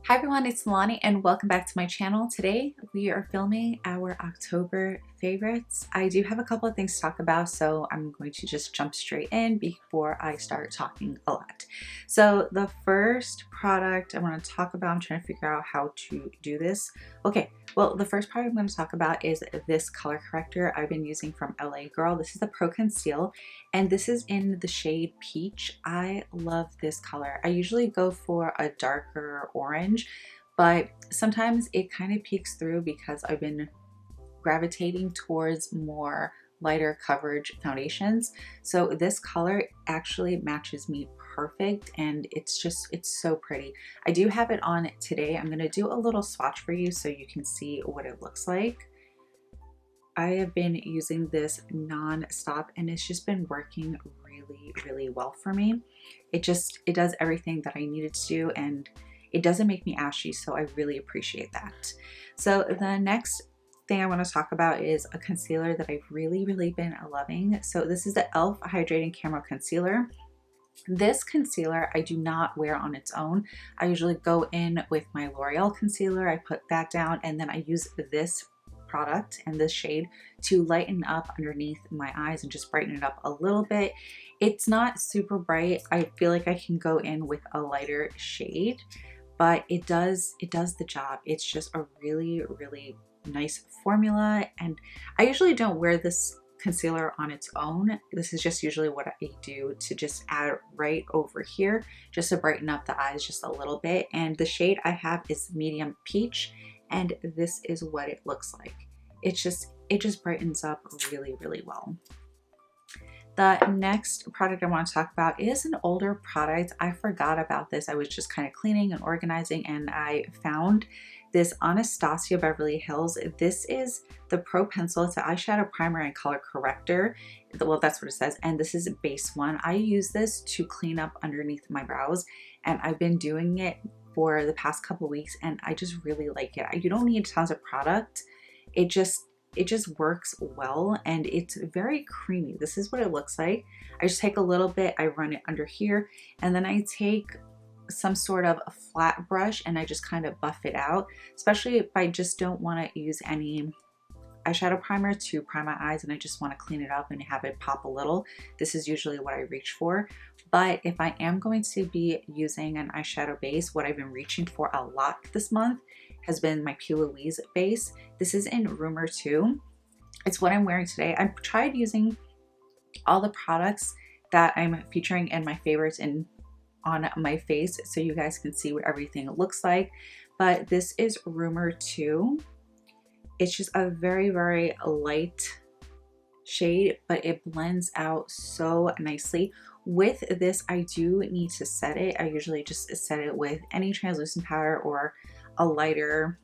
Hi everyone, it's Nalanie and welcome back to my channel. Today we are filming our October favorites. I do have a couple of things to talk about, so I'm going to just jump straight in before I start talking a lot. So the first product I want to talk about, I'm trying to figure out how to do this. Okay, well the first product I'm going to talk about is this color corrector I've been using from LA Girl. This is the Pro Conceal and this is in the shade Peach. I love this color. I usually go for a darker orange, but sometimes it kind of peeks through because I've been gravitating towards more lighter coverage foundations. So this color actually matches me perfect and it's so pretty. I do have it on today. I'm going to do a little swatch for you so you can see what it looks like. I have been using this non-stop and it's just been working really well for me. It does everything that I need it to do and it doesn't make me ashy, so I really appreciate that. So the next thing I want to talk about is a concealer that I've really been loving. So this is the e.l.f. Hydrating Camo Concealer. This concealer I do not wear on its own. I usually go in with my L'Oreal concealer, I put that down, and then I use this product and this shade to lighten up underneath my eyes and just brighten it up a little bit. It's not super bright. I feel like I can go in with a lighter shade, but it does the job. It's just a really nice formula, and I usually don't wear this concealer on its own. This is just usually what I do to just add right over here just to brighten up the eyes just a little bit. And the shade I have is medium peach, and this is what it looks like. It just brightens up really well. The next product I want to talk about is an older product. I forgot about this. I was just kind of cleaning and organizing and I found this Anastasia Beverly Hills. This is the Pro Pencil. It's an eyeshadow primer and color corrector. Well, that's what it says. And this is base one. I use this to clean up underneath my brows and I've been doing it for the past couple weeks and I just really like it. You don't need tons of product. It just works well and it's very creamy. This is what it looks like. I just take a little bit, I run it under here, and then I take some sort of a flat brush and I just kind of buff it out, especially if I just don't want to use any eyeshadow primer to prime my eyes and I just want to clean it up and have it pop a little. This is usually what I reach for. But if I am going to be using an eyeshadow base, what I've been reaching for a lot this month has been my P. Louise base. This is in Rumor 2. It's what I'm wearing today. I've tried using all the products that I'm featuring in my favorites on my face so you guys can see what everything looks like. But this is Rumor 2. It's just a very light shade, but it blends out so nicely. With this, I do need to set it. I usually just set it with any translucent powder or a lighter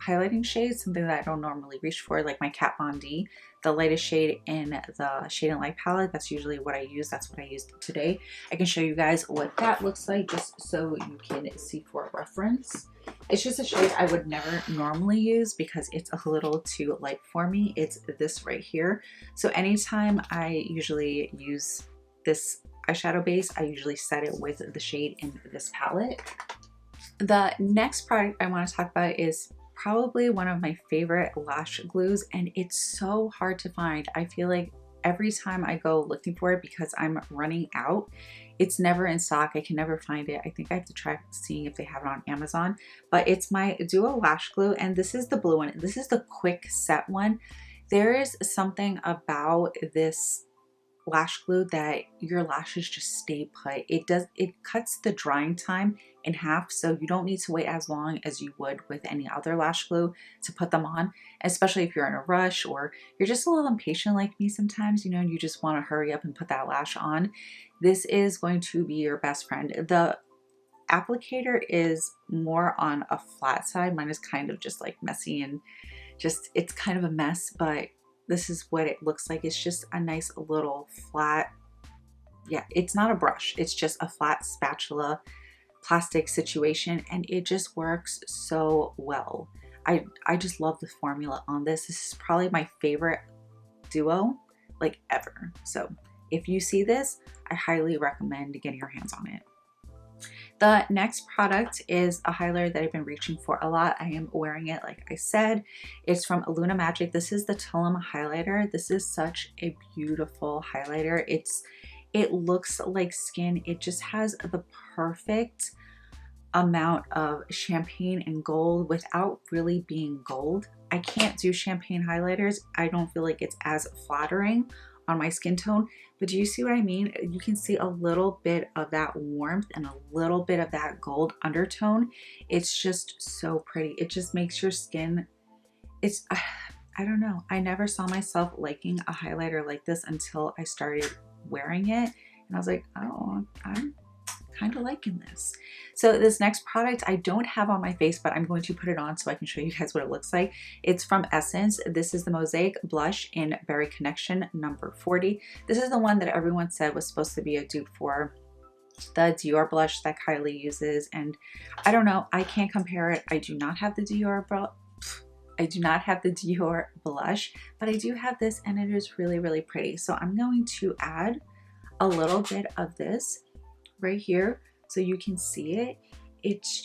highlighting shade, something that I don't normally reach for, like my Kat Von D, the lightest shade in the Shade and Light palette. That's usually what I use. That's what I used today. I can show you guys what that looks like just so you can see for reference. It's just a shade I would never normally use because it's a little too light for me. It's this right here. So anytime I usually use this eyeshadow base, I usually set it with the shade in this palette. The next product I want to talk about is probably one of my favorite lash glues, and it's so hard to find. I feel like every time I go looking for it because I'm running out, it's never in stock. I can never find it. I think I have to try seeing if they have it on Amazon, but it's my Duo Lash Glue, and this is the blue one. This is the quick set one. There is something about this lash glue that your lashes just stay put. It cuts the drying time in half, so you don't need to wait as long as you would with any other lash glue to put them on, especially if you're in a rush or you're just a little impatient like me sometimes, you know, and you just want to hurry up and put that lash on. This is going to be your best friend. The applicator is more on a flat side. Mine is kind of just like messy and it's kind of a mess, but this is what it looks like. It's just a nice little flat, yeah, it's not a brush. It's just a flat spatula plastic situation and it just works so well. I just love the formula on this. This is probably my favorite duo like ever. So if you see this, I highly recommend getting your hands on it. The next product is a highlighter that I've been reaching for a lot. I am wearing it, like I said. It's from Luna Magic. This is the Tillum highlighter. This is such a beautiful highlighter. It looks like skin. It just has the perfect amount of champagne and gold without really being gold. I can't do champagne highlighters. I don't feel like it's as flattering on my skin tone, but do you see what I mean? You can see a little bit of that warmth and a little bit of that gold undertone. It's just so pretty. It just makes your skin, I don't know. I never saw myself liking a highlighter like this until I started wearing it. And I was like, oh, I'm kind of liking this. So this next product I don't have on my face, but I'm going to put it on so I can show you guys what it looks like. It's from Essence. This is the Mosaic Blush in Berry Connection number 40. This is the one that everyone said was supposed to be a dupe for the Dior blush that Kylie uses. And I don't know, I can't compare it. I do not have the Dior blush, but I do have this and it is really, really pretty. So I'm going to add a little bit of this right here so you can see it. It's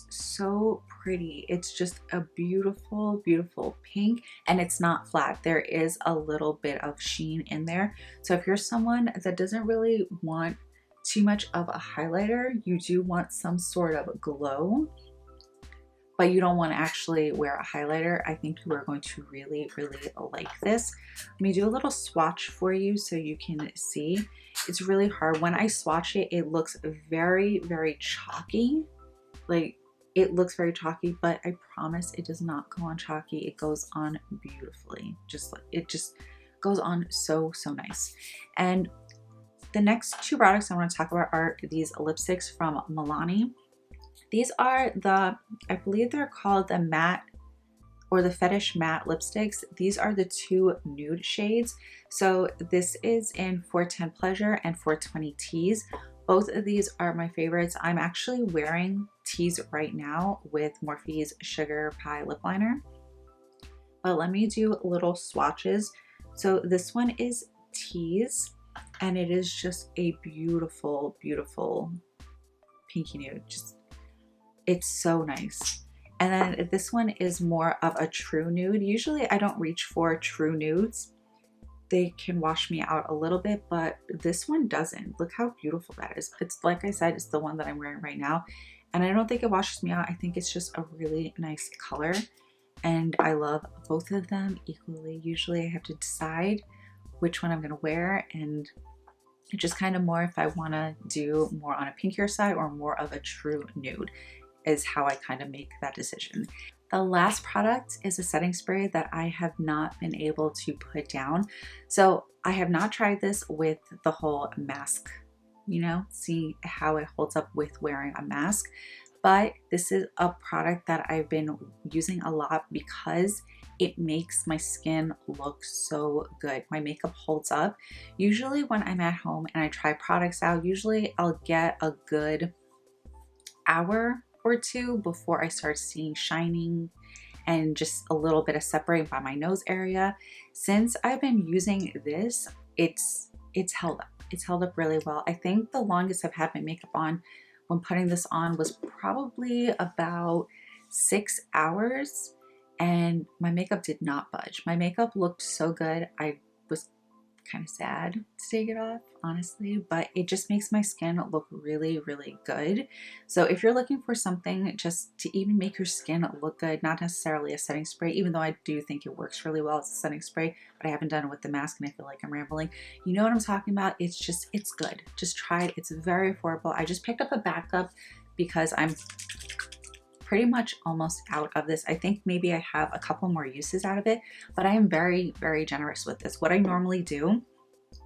so pretty. It's just a beautiful, beautiful pink, and it's not flat. There is a little bit of sheen in there. So if you're someone that doesn't really want too much of a highlighter, you do want some sort of glow, but you don't want to actually wear a highlighter, I think you are going to really, really like this. Let me do a little swatch for you so you can see. It's really hard. When I swatch it, it looks very, very chalky. Like, it looks very chalky, but I promise it does not go on chalky. It goes on beautifully. It just goes on so, so nice. And the next two products I want to talk about are these lipsticks from Nalanie. These are I believe they're called the matte or the fetish matte lipsticks. These are the two nude shades. So this is in 410 Pleasure and 420 Tease. Both of these are my favorites. I'm actually wearing Tease right now with Morphe's Sugar Pie lip liner. But let me do little swatches. So this one is Tease, and it is just a beautiful, beautiful pinky nude. It's so nice. And then this one is more of a true nude. Usually I don't reach for true nudes. They can wash me out a little bit, but this one doesn't. Look how beautiful that is. It's, like I said, it's the one that I'm wearing right now. And I don't think it washes me out. I think it's just a really nice color. And I love both of them equally. Usually I have to decide which one I'm gonna wear, and just kind of more if I wanna do more on a pinkier side or more of a true nude is how I kind of make that decision. The last product is a setting spray that I have not been able to put down. So I have not tried this with the whole mask, see how it holds up with wearing a mask. But this is a product that I've been using a lot because it makes my skin look so good. My makeup holds up. Usually when I'm at home and I try products out, usually I'll get a good hour or two before I start seeing shining and just a little bit of separate by my nose area. Since I've been using this, it's held up. It's held up really well. I think the longest I've had my makeup on when putting this on was probably about 6 hours, and my makeup did not budge. My makeup looked so good. I was kind of sad to take it off, honestly, but it just makes my skin look really, really good. So if you're looking for something just to even make your skin look good, not necessarily a setting spray, even though I do think it works really well as a setting spray, but I haven't done it with the mask and I feel like I'm rambling. You know what I'm talking about? It's good. Just try it. It's very affordable. I just picked up a backup because I'm pretty much almost out of this. I think maybe I have a couple more uses out of it, but I am very, very generous with this. What I normally do,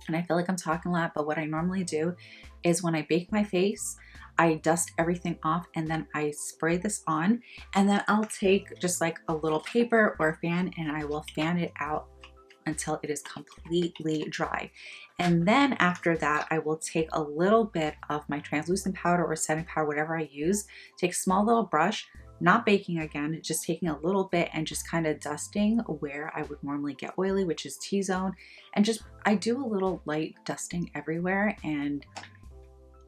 and I feel like I'm talking a lot, but what I normally do is when I bake my face, I dust everything off and then I spray this on, and then I'll take just like a little paper or a fan and I will fan it out until it is completely dry. And then after that, I will take a little bit of my translucent powder or setting powder, whatever I use, take a small little brush, not baking again, just taking a little bit and just kind of dusting where I would normally get oily, which is T-zone. And just, I do a little light dusting everywhere and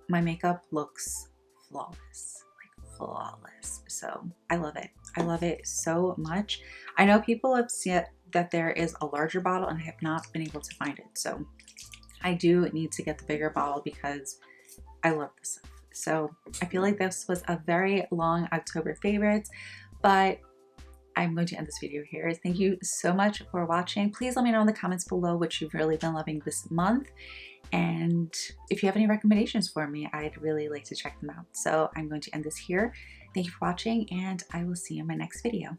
my makeup looks flawless, like flawless. So I love it. I love it so much. I know people have said that there is a larger bottle and I have not been able to find it. So I do need to get the bigger bottle because I love this stuff. So I feel like this was a very long October favorites, but I'm going to end this video here. Thank you so much for watching. Please let me know in the comments below what you've really been loving this month. And if you have any recommendations for me, I'd really like to check them out. So I'm going to end this here. Thank you for watching, and I will see you in my next video.